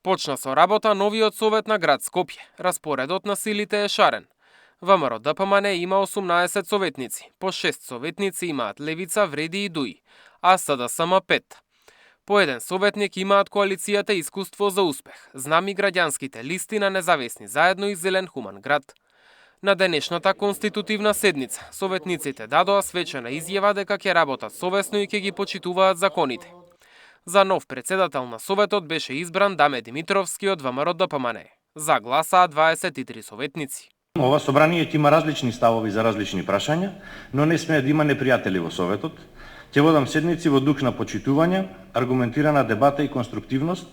Почна со работа новиот совет на град Скопје. Распоредот на силите е шарен. ВМРО ДПМН има 18 советници, по 6 советници имаат Левица, Вреди и Дуи, а СДСМ 5. По еден советник имаат коалицијата Искуство за успех, знам и граѓанските листи на Независни заедно и Зелен хуман град. На денешната конститутивна седница, советниците дадоа свечена изјава дека ќе работат совесно и ќе ги почитуваат законите. За нов председател на Советот беше избран Даме Димитровски од ВМРО ДПМН. За гласаа 23 советници. Ова собрание ќе има различни ставови за различни прашања, но не смее да има непријатели во Советот. Ќе водам седници во дух на почитување, аргументирана дебата и конструктивност,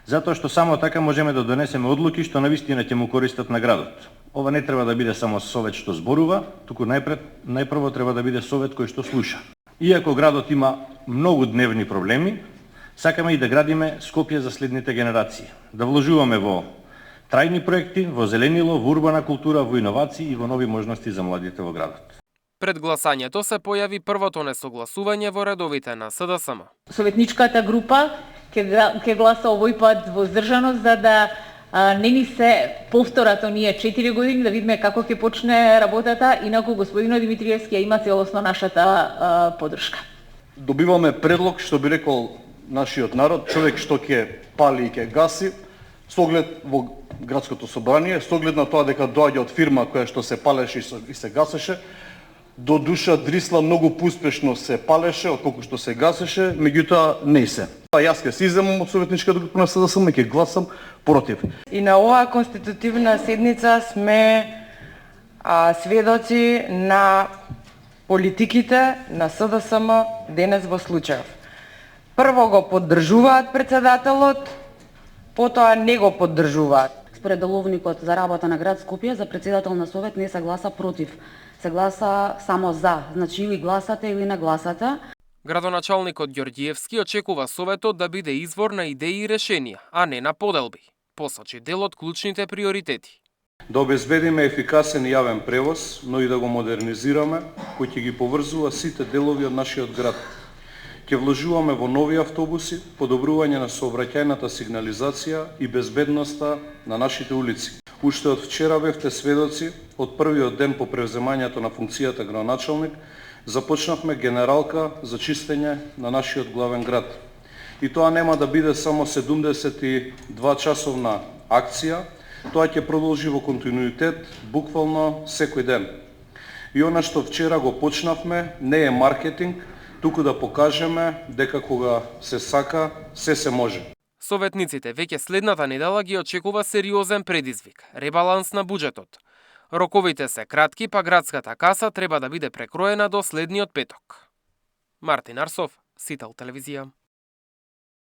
затоа што само така можеме да донесеме одлуки што навистина ќе му користат на градот. Ова не треба да биде само совет што зборува, туку најпрво треба да биде совет кој што слуша. Иако градот има многу дневни проблеми, сакаме и да градиме Скопје за следните генерации. Да вложуваме во трајни проекти, во зеленило, во урбана култура, во иновации и во нови можности за младите во градот. Пред гласањето се појави првото несогласување во редовите на СДСМ. Советничката група ќе гласа овој пат воздржаност за да не ни се повторат оние 4 години, да видиме како ќе почне работата, инаку господино Димитриевски има целосно нашата поддршка. Добиваме предлог, што би рекол нашиот народ, човек што ќе пали и ќе гаси, со оглед во градското собрание, со оглед на тоа дека доаѓа од фирма која што се палеше и се гасеше, до душа Дрисла многу поуспешно се палеше отколку што се гасеше, меѓутоа не се. Јас ќе се иземам од советничката група на СДСМ и ќе гласам против. И на оваа конститутивна седница сме сведоци на политиките на СДСМ денес во случајов. Прво го поддржуваат председателот, потоа не го поддржуваат. Според деловникот за работа на град Скопје, за председател на совет не се гласа против. Се гласа само за, значи или гласате или не гласате. Градоначалникот Ѓорѓиевски очекува советот да биде извор на идеи и решенија, а не на поделби. Посочи дел од клучните приоритети. Да обезбедиме ефикасен јавен превоз, но и да го модернизираме, кој ќе ги поврзува сите делови од нашиот град. Ќе вложуваме во нови автобуси, подобрување на сообраќајната сигнализација и безбедноста на нашите улици. Уште од вчера бевте сведоци, од првиот ден по превземањето на функцијата градоначалник, започнавме генералка за чистење на нашиот главен град. И тоа нема да биде само 72 часовна акција, тоа ќе продолжи во континуитет, буквално секој ден. И она што вчера го почнавме не е маркетинг, туку да покажеме дека кога се сака, се може. Советниците веќе следната недела ги очекува сериозен предизвик – ребаланс на буџетот. Роковите се кратки, па градската каса треба да биде прекроена до следниот петок. Мартин Арсов, Сител телевизија.